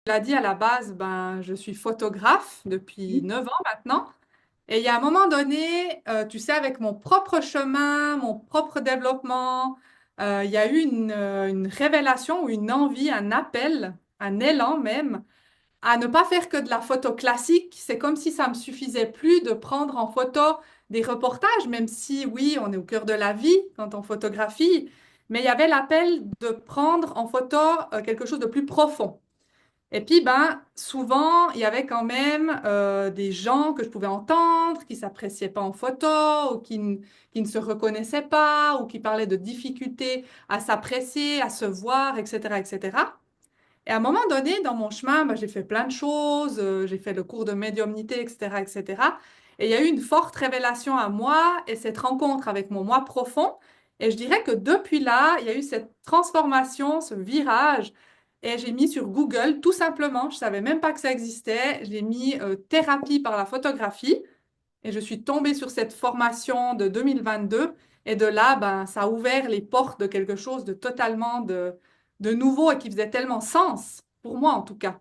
l'as dit à la base, ben, je suis photographe depuis Oui. 9 ans maintenant. Et il y a un moment donné, tu sais, avec mon propre chemin, mon propre développement, il y a eu une révélation ou une envie, un appel, un élan même, à ne pas faire que de la photo classique. C'est comme si ça me suffisait plus de prendre en photo des reportages, même si oui, on est au cœur de la vie quand on photographie, mais il y avait l'appel de prendre en photo quelque chose de plus profond. Et puis, ben, souvent, il y avait quand même des gens que je pouvais entendre qui s'appréciaient pas en photo ou qui ne se reconnaissaient pas ou qui parlaient de difficultés à s'apprécier, à se voir, etc., etc. Et à un moment donné, dans mon chemin, ben, j'ai fait plein de choses, j'ai fait le cours de médiumnité, etc., etc. Et cetera. Et il y a eu une forte révélation à moi et cette rencontre avec mon moi profond. Et je dirais que depuis là, il y a eu cette transformation, ce virage. Et j'ai mis sur Google, tout simplement, je savais même pas que ça existait, j'ai mis thérapie par la photographie et je suis tombée sur cette formation de 2022. Et de là, ben, ça a ouvert les portes de quelque chose de totalement de nouveau et qui faisait tellement sens, pour moi en tout cas.